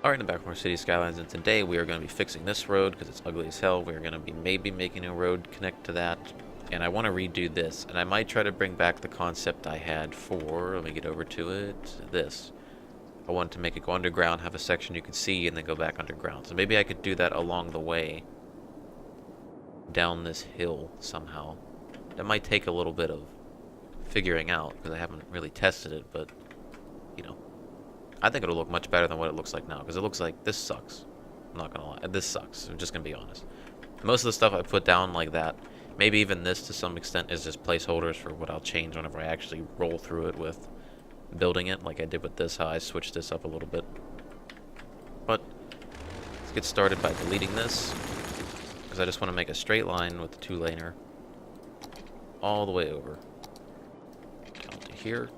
Alright, I'm back from our city Skylines, and today we are going to be fixing this road because it's ugly as hell. We're going to be maybe making a road connect to that, and I want to redo this, and I might try to bring back the concept I had for, let me get over to it, this. I wanted to make it go underground, have a section you can see, and then go back underground. So maybe I could do that along the way, down this hill somehow. That might take a little bit of figuring out, because I haven't really tested it, but, you know. I think it'll look much better than what it looks like now, because it looks like this sucks. I'm not gonna lie, this sucks. I'm just gonna be honest. Most of the stuff I put down like that, maybe even this to some extent, is just placeholders for what I'll change whenever I actually roll through it with building it, like I did with this, how I switched this up a little bit. But let's get started by deleting this, because I just want to make a straight line with the two-laner all the way over down to here.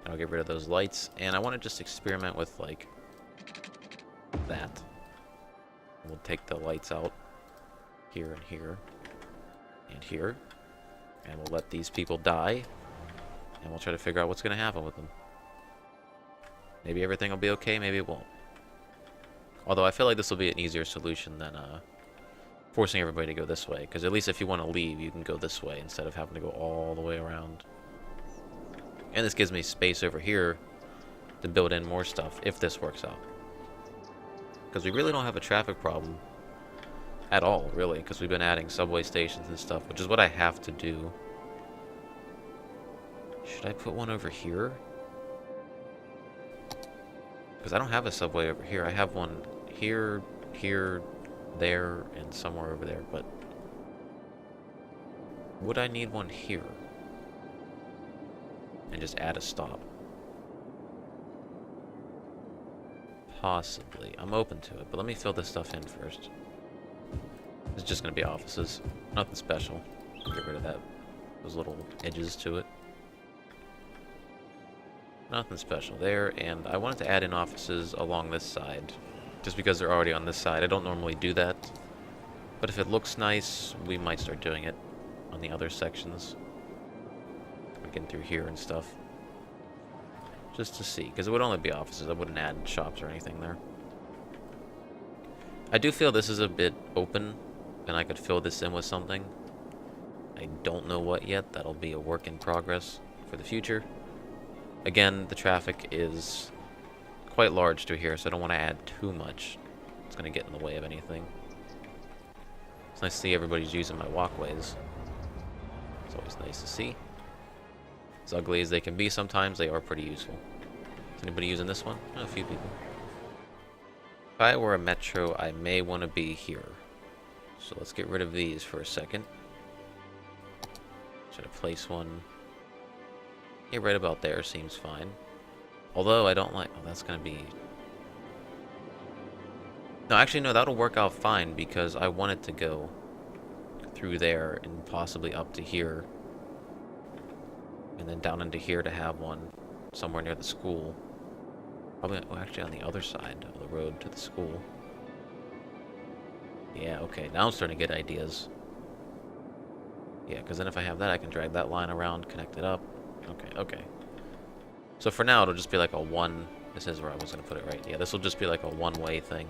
I'll get rid of those lights, and I want to just experiment with, like, that. We'll take the lights out here and here and here, and we'll let these people die, and we'll try to figure out what's going to happen with them. Maybe everything will be okay, maybe it won't. Although I feel like this will be an easier solution than forcing everybody to go this way, because at least if you want to leave, you can go this way instead of having to go all the way around. And this gives me space over here to build in more stuff, if this works out. Because we really don't have a traffic problem at all, really, because we've been adding subway stations and stuff, which is what I have to do. Should I put one over here? Because I don't have a subway over here. I have one here, here, there, and somewhere over there, but would I need one here? And just add a stop. Possibly. I'm open to it, but let me fill this stuff in first. It's just going to be offices. Nothing special. Get rid of that. Those little edges to it. Nothing special there, and I wanted to add in offices along this side. Just because they're already on this side. I don't normally do that. But if it looks nice, we might start doing it on the other sections. Getting through here and stuff, just to see, because it would only be offices. I wouldn't add shops or anything there. I do feel this is a bit open, and I could fill this in with something. I don't know what yet. That'll be a work in progress for the future. Again, the traffic is quite large to here, so I don't want to add too much. It's going to get in the way of anything. It's nice to see everybody's using my walkways. It's always nice to see. As ugly as they can be sometimes, they are pretty useful. Is anybody using this one? Oh, a few people. If I were a metro, I may want to be here. So let's get rid of these for a second. Try to place one. Yeah, right about there seems fine. Although I don't like... Oh, that's going to be... No, actually, no, that'll work out fine because I want it to go through there and possibly up to here. And then down into here to have one somewhere near the school. Probably, well, actually on the other side of the road to the school. Yeah, okay, now I'm starting to get ideas. Yeah, because then if I have that, I can drag that line around, connect it up. Okay, okay. So for now, it'll just be like a one... This is where I was going to put it, right? Yeah, this will just be like a one-way thing.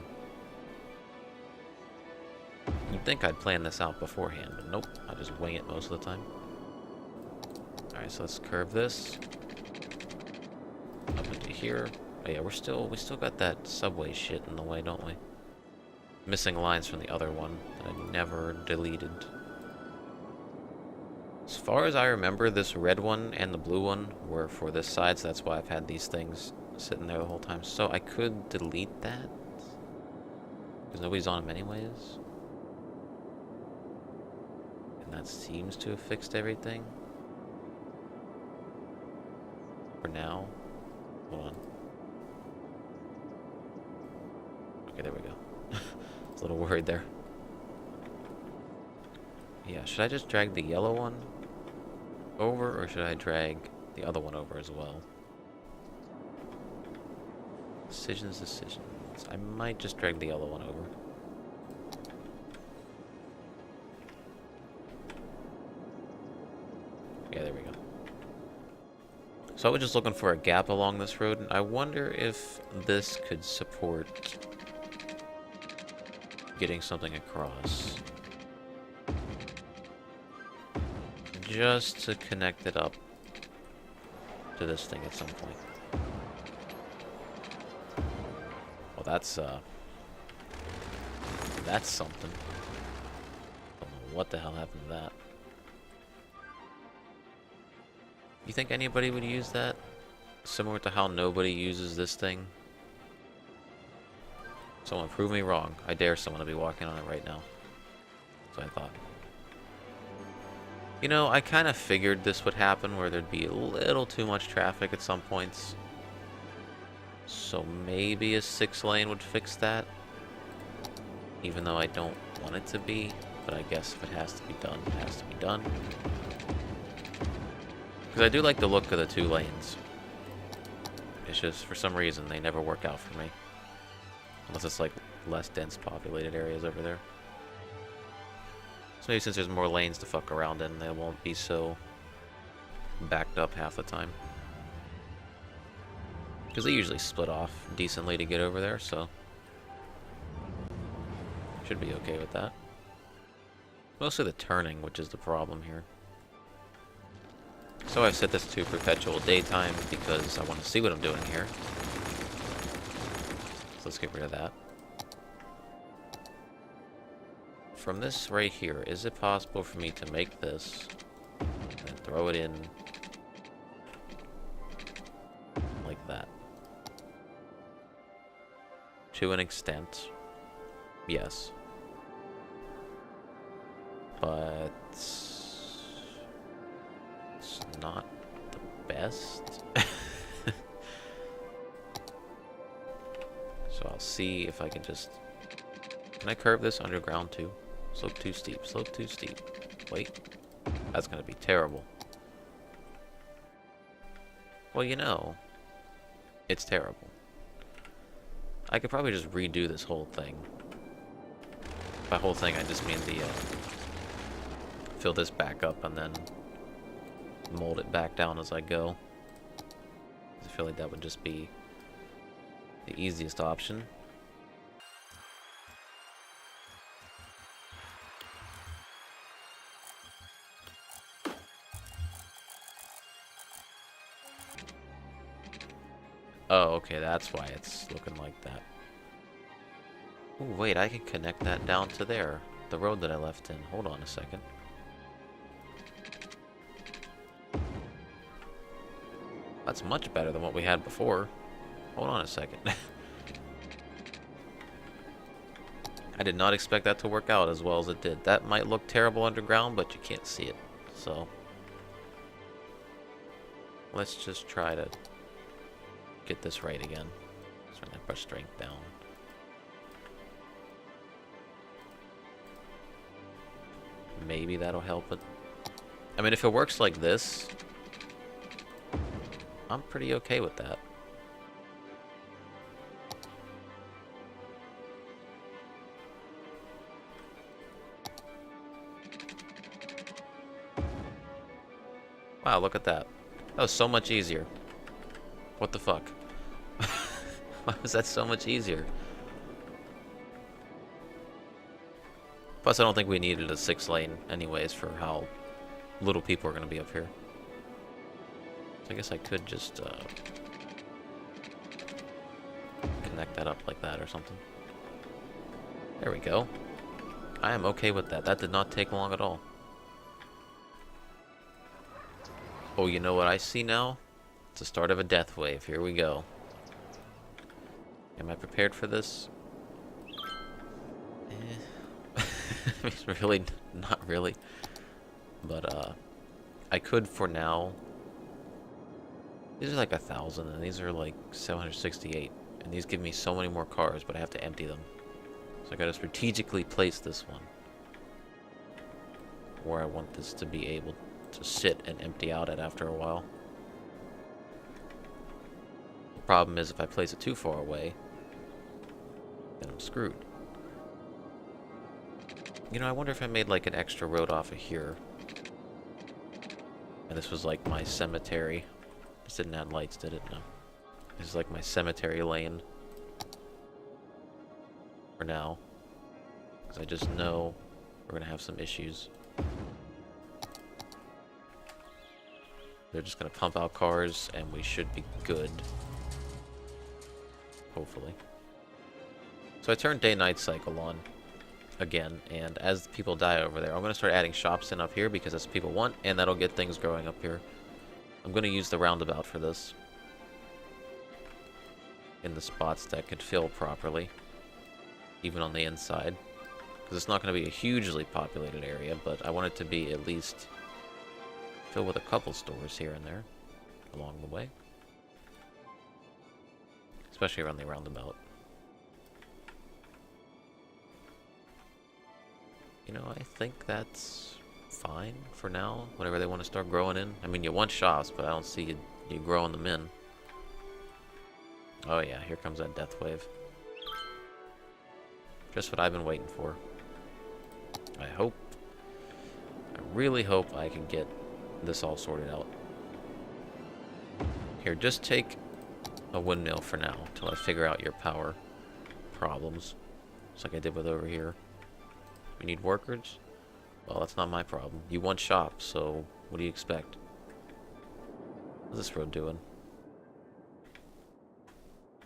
You'd think I'd plan this out beforehand, but nope. I just wing it most of the time. Alright, so let's curve this up into here. Oh yeah, we still got that subway shit in the way, don't we? Missing lines from the other one that I never deleted. As far as I remember, this red one and the blue one were for this side, so that's why I've had these things sitting there the whole time. So I could delete that, because nobody's on them anyways. And that seems to have fixed everything. For now. Hold on. Okay, there we go. I was a little worried there. Yeah, should I just drag the yellow one over, or should I drag the other one over as well? Decisions. I might just drag the yellow one over. Yeah, there we go. So I was just looking for a gap along this road, and I wonder if this could support getting something across. Just to connect it up to this thing at some point. Well, that's something. Don't know what the hell happened to that. You think anybody would use that? Similar to how nobody uses this thing? Someone prove me wrong. I dare someone to be walking on it right now. That's what I thought. You know, I kind of figured this would happen, where there'd be a little too much traffic at some points. So maybe a 6-lane would fix that. Even though I don't want it to be. But I guess if it has to be done, it has to be done. Because I do like the look of the 2 lanes. It's just, for some reason, they never work out for me. Unless it's like less dense populated areas over there. So maybe since there's more lanes to fuck around in, they won't be so backed up half the time. Because they usually split off decently to get over there, so should be okay with that. Mostly the turning, which is the problem here. So I've set this to perpetual daytime because I want to see what I'm doing here. So let's get rid of that. From this right here, is it possible for me to make this and throw it in like that? To an extent, yes. But it's not the best. So I'll see if I can just... Can I curve this underground too? Slope too steep, slope too steep. Wait, that's gonna be terrible. Well, you know, it's terrible. I could probably just redo this whole thing. By whole thing, I just mean the, fill this back up and then mold it back down as I go. I feel like that would just be the easiest option. Oh, okay, that's why it's looking like that. Ooh, wait, I can connect that down to there. The road that I left in. Hold on a second. That's much better than what we had before. Hold on a second. I did not expect that to work out as well as it did. That might look terrible underground, but you can't see it. So let's just try to get this right again. Let's turn that brush strength down. Maybe that'll help it. I mean, if it works like this, I'm pretty okay with that. Wow, look at that. That was so much easier. What the fuck? Why was that so much easier? Plus, I don't think we needed a 6-lane anyways for how little people are going to be up here. So I guess I could just connect that up like that or something. There we go. I am okay with that. That did not take long at all. Oh, you know what I see now? It's the start of a death wave. Here we go. Am I prepared for this? Really, not really. But, I could for now. These are like 1,000, and these are like 768. And these give me so many more cars, but I have to empty them. So I gotta strategically place this one where I want this to be able to sit and empty out at after a while. The problem is if I place it too far away, then I'm screwed. You know, I wonder if I made like an extra road off of here. And this was like my cemetery. This didn't add lights, did it? No. This is like my cemetery lane. For now. Because I just know we're going to have some issues. They're just going to pump out cars, and we should be good. Hopefully. So I turned day-night cycle on again, and as people die over there, I'm going to start adding shops in up here because that's what people want, and that'll get things growing up here. I'm going to use the roundabout for this. In the spots that could fill properly. Even on the inside. Because it's not going to be a hugely populated area, but I want it to be at least filled with a couple stores here and there along the way. Especially around the roundabout. You know, I think that's fine for now, whenever they want to start growing in. I mean, you want shops, but I don't see you growing them in. Oh yeah, here comes that death wave. Just what I've been waiting for. I really hope I can get this all sorted out. Here, just take a windmill for now, until I figure out your power problems. Just like I did with over here. We need workers? Well, that's not my problem. You want shops, so what do you expect? What's this road doing?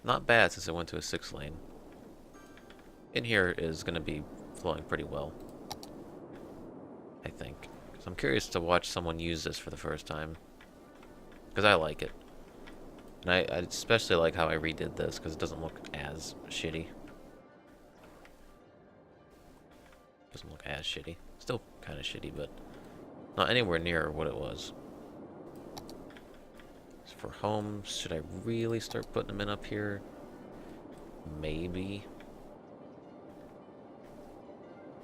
Not bad since it went to a 6-lane. In here is going to be flowing pretty well. I think. So I'm curious to watch someone use this for the first time. Because I like it. And I especially like how I redid this, because it doesn't look as shitty. Doesn't look as shitty. Still kind of shitty, but not anywhere near what it was. So for homes, should I really start putting them in up here? Maybe.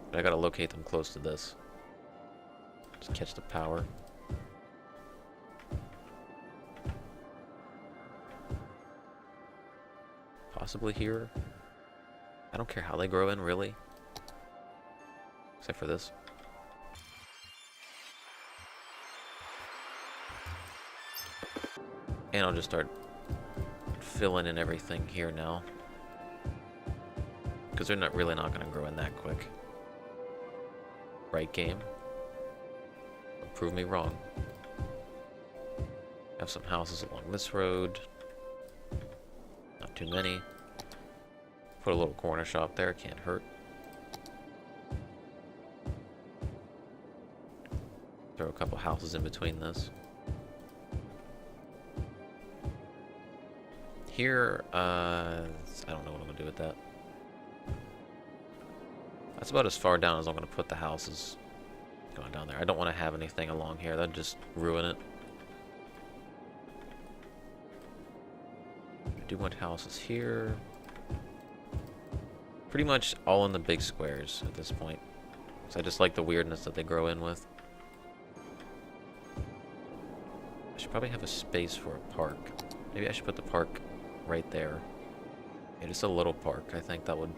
But I gotta locate them close to this. Just catch the power. Possibly here. I don't care how they grow in, really. Except for this. And I'll just start filling in everything here now. Because they're not really not going to grow in that quick. Right, game? Don't prove me wrong. Have some houses along this road. Not too many. Put a little corner shop there, can't hurt. Throw a couple houses in between this. Here, I don't know what I'm going to do with that. That's about as far down as I'm going to put the houses going down there. I don't want to have anything along here. That'd just ruin it. I do want houses here. Pretty much all in the big squares at this point. So I just like the weirdness that they grow in with. I should probably have a space for a park. Maybe I should put the park right there. Yeah, just a little park. I think that would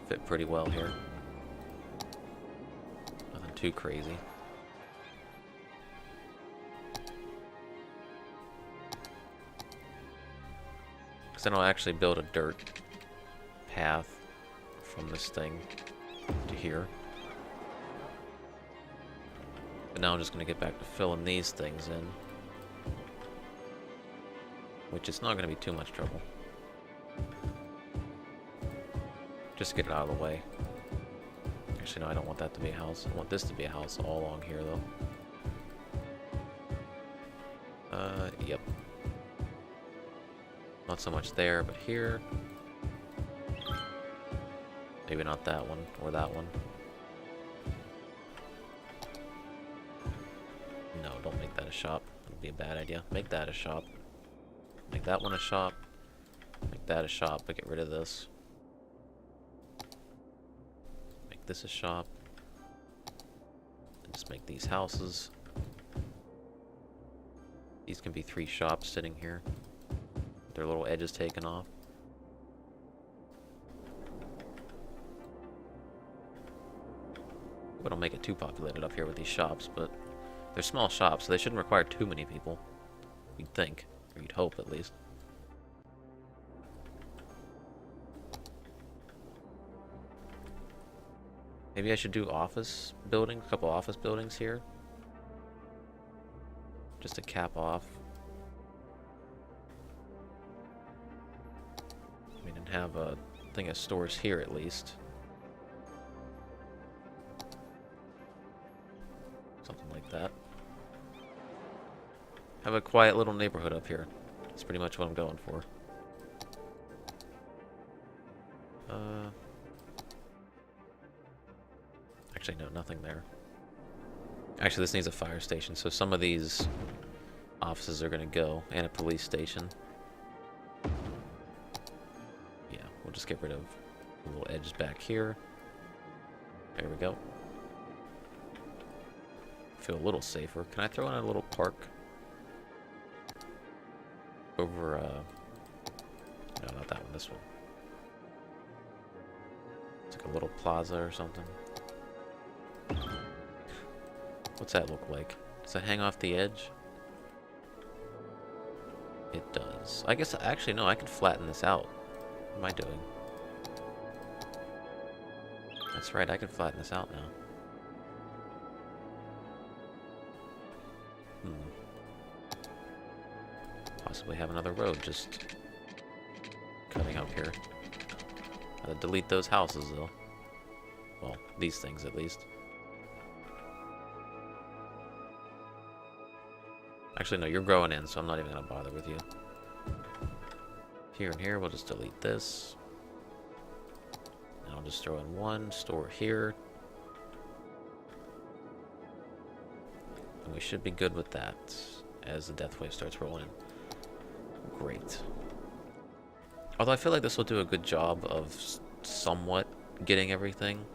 fit pretty well here. Nothing too crazy. Because then I'll actually build a dirt path from this thing to here. But now I'm just going to get back to filling these things in. Which is not going to be too much trouble. Just get it out of the way. Actually, no, I don't want that to be a house. I want this to be a house all along here, though. Yep. Not so much there, but here. Maybe not that one, or that one. No, don't make that a shop. That would be a bad idea. Make that a shop. Make that one a shop. Make that a shop, but get rid of this. Make this a shop. And just make these houses. These can be 3 shops sitting here. Their little edges taken off. We don't make it too populated up here with these shops, but they're small shops, so they shouldn't require too many people. You'd think, or you'd hope at least. Maybe I should do office buildings, a couple office buildings here. Just to cap off. We didn't have a thing of stores here at least. Something like that. Have a quiet little neighborhood up here. That's pretty much what I'm going for. Actually, no, nothing there. Actually, this needs a fire station, so some of these offices are going to go, and a police station. Yeah, we'll just get rid of the little edges back here. There we go. Feel a little safer. Can I throw in a little park? Over, no, not that one, this one. It's like a little plaza or something. What's that look like? Does it hang off the edge? It does. I guess, actually, no, I could flatten this out. What am I doing? That's right, I can flatten this out now. Possibly have another road just cutting up here. Gotta delete those houses, though. Well, these things, at least. Actually, no, you're growing in, so I'm not even going to bother with you. Here and here, we'll just delete this. And I'll just throw in one store here. And we should be good with that as the death wave starts rolling in. Great. Although I feel like this will do a good job of somewhat getting everything.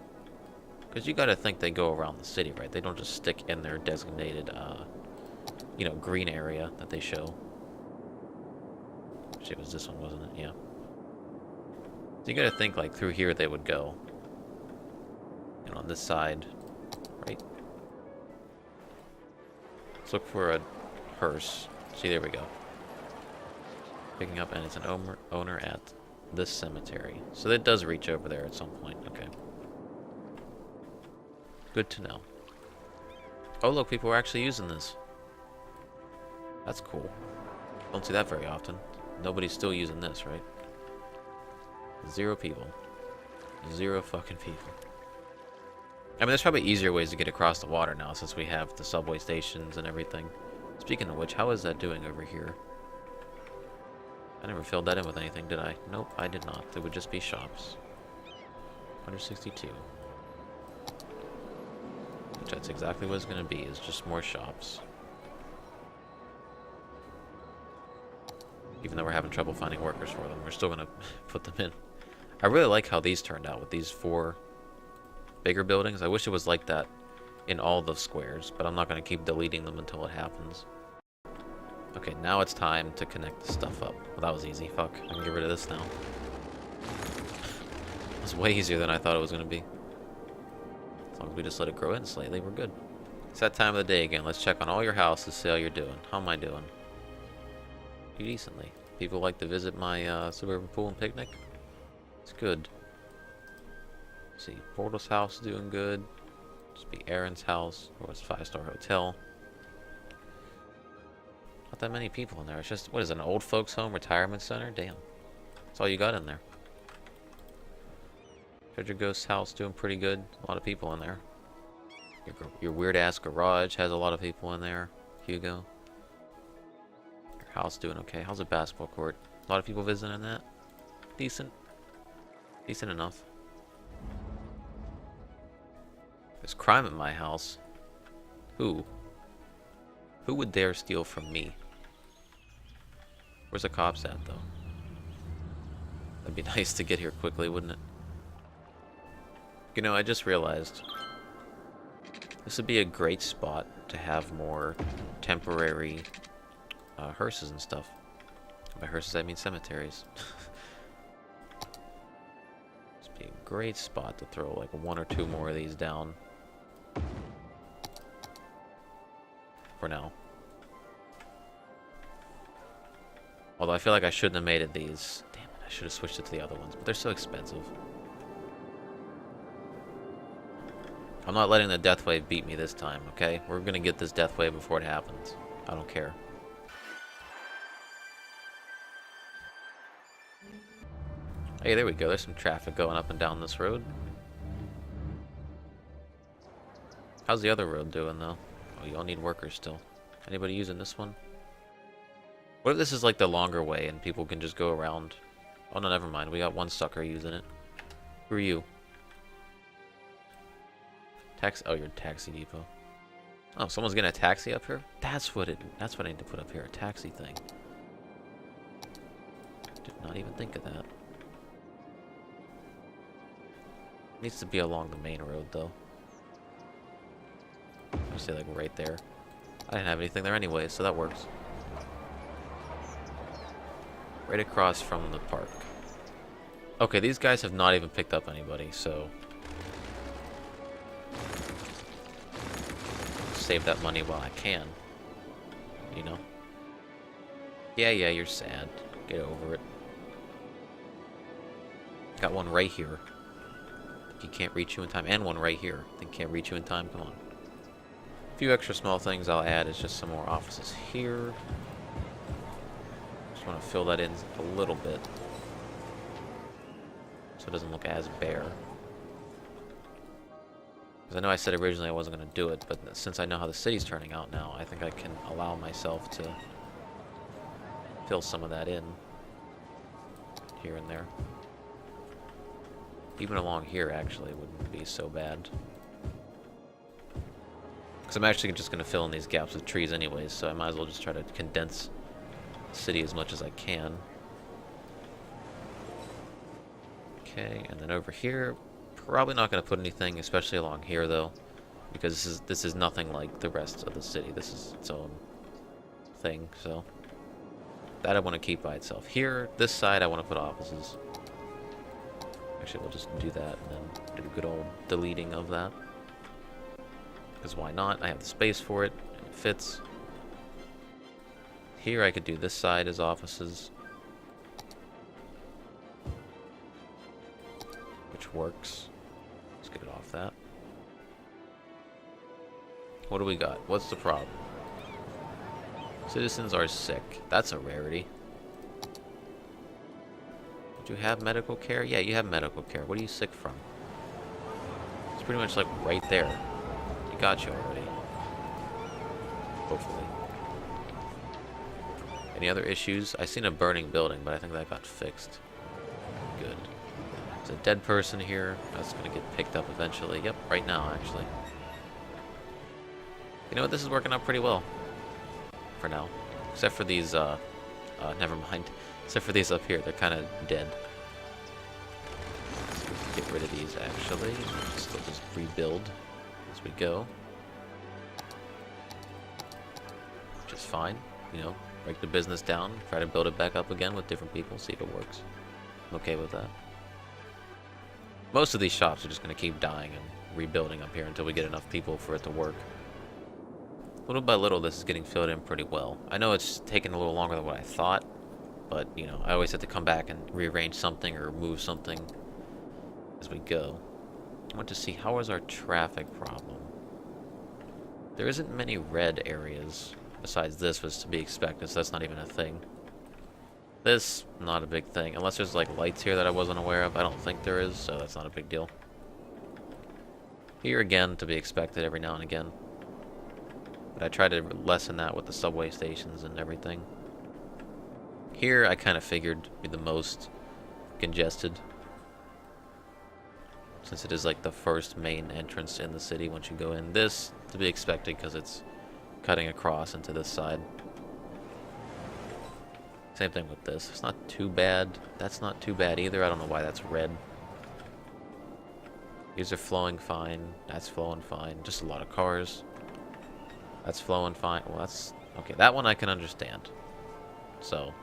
Because you got to think they go around the city, right? They don't just stick in their designated, you know, green area that they show. Shit, it was this one, wasn't it? Yeah. So you got to think, like, through here they would go. And on this side, right? Let's look for a hearse. See, there we go. Picking up, and it's an owner at this cemetery. So that does reach over there at some point. Okay. Good to know. Oh, look, people are actually using this. That's cool. Don't see that very often. Nobody's still using this, right? 0 people. 0 fucking people. I mean, there's probably easier ways to get across the water now since we have the subway stations and everything. Speaking of which, how is that doing over here? I never filled that in with anything, did I? Nope, I did not. It would just be shops. 162. Which that's exactly what it's going to be, is just more shops. Even though we're having trouble finding workers for them, we're still going to put them in. I really like how these turned out with these 4 bigger buildings. I wish it was like that in all the squares, but I'm not going to keep deleting them until it happens. Okay, now it's time to connect the stuff up. Well, that was easy. Fuck. I can get rid of this now. It was way easier than I thought it was going to be. As long as we just let it grow in slightly, we're good. It's that time of the day again. Let's check on all your houses, see how you're doing. How am I doing? Pretty decently. People like to visit my suburban pool and picnic. It's good. Let's see, Portal's house doing good. Just be Aaron's house. Or it's 5-star hotel. Not that many people in there. It's just, what is it, an old folks home retirement center? Damn. That's all you got in there. Treasure Ghost's house doing pretty good. A lot of people in there. Your weird ass garage has a lot of people in there. Hugo. Your house doing okay. How's the basketball court? A lot of people visiting that. Decent. Decent enough. There's crime at my house. Who? Who would dare steal from me? Where's the cops at, though? That'd be nice to get here quickly, wouldn't it? You know, I just realized this would be a great spot to have more temporary hearses and stuff. By hearses, I mean cemeteries. This would be a great spot to throw like 1 or 2 more of these down. For now. Although I feel like I shouldn't have made it these. Damn it, I should have switched it to the other ones, but they're so expensive. I'm not letting the death wave beat me this time, okay? We're gonna get this death wave before it happens. I don't care. Hey, there we go. There's some traffic going up and down this road. How's the other road doing, though? Oh, you all need workers still. Anybody using this one? What if this is like the longer way and people can just go around? Oh, no, never mind. We got one sucker using it. Who are you? Oh, you're a taxi depot. Oh, someone's getting a taxi up here? That's what I need to put up here. A taxi thing. Did not even think of that. Needs to be along the main road, though. I'll say like right there. I didn't have anything there anyway, so that works. Right across from the park. Okay, these guys have not even picked up anybody, so save that money while I can. You know? Yeah, you're sad. Get over it. Got one right here. He can't reach you in time. And one right here. Think can't reach you in time. Come on. A few extra small things I'll add is just some more offices here. Just want to fill that in a little bit, so it doesn't look as bare. Because I know I said originally I wasn't going to do it, but since I know how the city's turning out now, I think I can allow myself to fill some of that in here and there. Even along here, actually, wouldn't be so bad. Because I'm actually just going to fill in these gaps with trees anyways, so I might as well just try to condense the city as much as I can. Okay, and then over here, probably not going to put anything, especially along here, though, because this is nothing like the rest of the city. This is its own thing, so that I want to keep by itself. Here, this side, I want to put offices. Actually, we'll just do that and then do a good old deleting of that. Because why not? I have the space for it. It fits. Here I could do this side as offices. Which works. Let's get it off that. What do we got? What's the problem? Citizens are sick. That's a rarity. Do you have medical care? Yeah, you have medical care. What are you sick from? It's pretty much like right there. He got you already. Hopefully. Any other issues? I seen a burning building, but I think that got fixed. Good. There's a dead person here. That's going to get picked up eventually. Yep, right now, actually. You know what? This is working out pretty well. For now. Except for these, never mind. Except for these up here. They're kind of dead. So we can get rid of these, actually. Still just rebuild as we go. Which is fine. You know, break the business down. Try to build it back up again with different people. See if it works. I'm okay with that. Most of these shops are just going to keep dying and rebuilding up here until we get enough people for it to work. Little by little, this is getting filled in pretty well. I know it's taking a little longer than what I thought, but, you know, I always have to come back and rearrange something or move something as we go. I want to see, how is our traffic problem? There isn't many red areas, besides this was to be expected, so that's not even a thing. This, not a big thing, unless there's, like, lights here that I wasn't aware of. I don't think there is, so that's not a big deal. Here, again, to be expected every now and again. But I try to lessen that with the subway stations and everything. Here, I kind of figured be the most congested, since it is like the first main entrance in the city once you go in. This, to be expected, because it's cutting across into this side. Same thing with this. It's not too bad. That's not too bad either. I don't know why that's red. These are flowing fine. That's flowing fine. Just a lot of cars. That's flowing fine. Well, that's... okay, that one I can understand. So...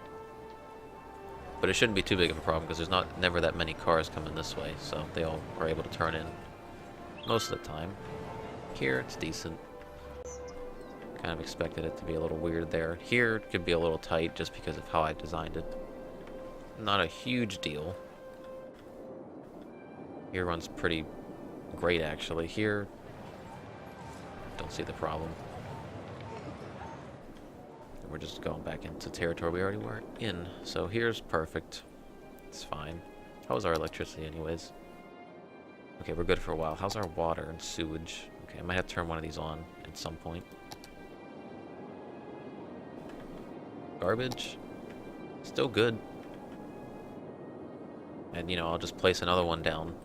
but it shouldn't be too big of a problem, because there's never that many cars coming this way, so they all are able to turn in most of the time. Here, it's decent. Kind of expected it to be a little weird there. Here, it could be a little tight just because of how I designed it. Not a huge deal. Here runs pretty great, actually. Here, don't see the problem. We're just going back into territory we already were in. So here's perfect. It's fine. How is our electricity anyways? Okay, we're good for a while. How's our water and sewage? Okay, I might have to turn one of these on at some point. Garbage? Still good. And, you know, I'll just place another one down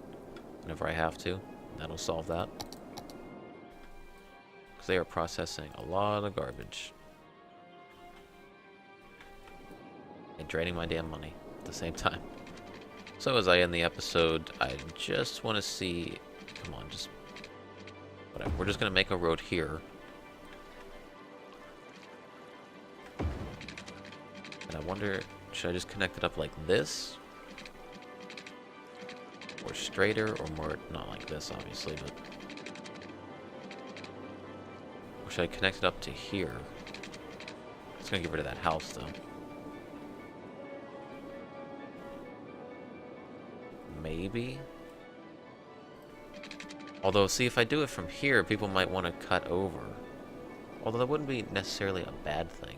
whenever I have to. That'll solve that. Because they are processing a lot of garbage. And draining my damn money at the same time. So as I end the episode, I just want to see... Come on, just... Whatever. We're just going to make a road here. And I wonder, should I just connect it up like this? Or straighter, or more... Not like this, obviously, but... Or should I connect it up to here? It's going to get rid of that house, though. Maybe. Although, see, if I do it from here, people might want to cut over. Although that wouldn't be necessarily a bad thing.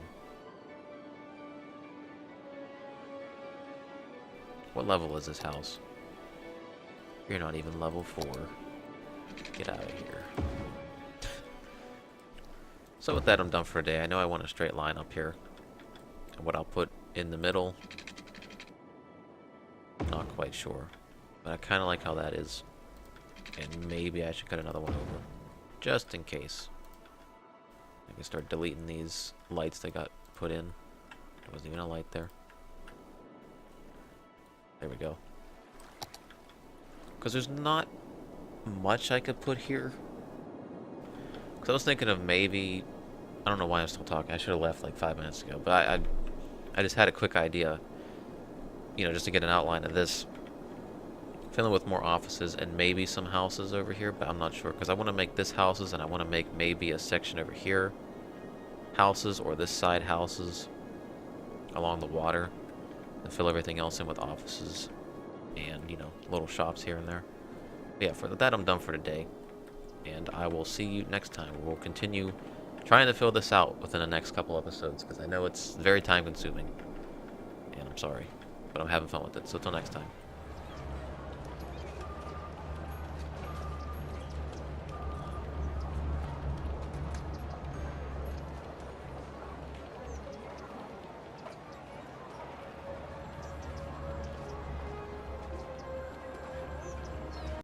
What level is this house? You're not even level 4. Get out of here. So with that, I'm done for today. I know I want a straight line up here. And what I'll put in the middle, not quite sure. But I kind of like how that is. And maybe I should cut another one over. Just in case. I can start deleting these lights that got put in. There wasn't even a light there. There we go. Because there's not much I could put here. Because I was thinking of maybe... I don't know why I'm still talking. I should have left like 5 minutes ago. But I just had a quick idea. You know, just to get an outline of this. Filling with more offices and maybe some houses over here, but I'm not sure because I want to make this houses and I want to make maybe a section over here houses, or this side houses along the water, and fill everything else in with offices and, you know, little shops here and there. But yeah, for that I'm done for today, and I will see you next time. We'll continue trying to fill this out within the next couple episodes because I know it's very time consuming, and I'm sorry, but I'm having fun with it. So until next time.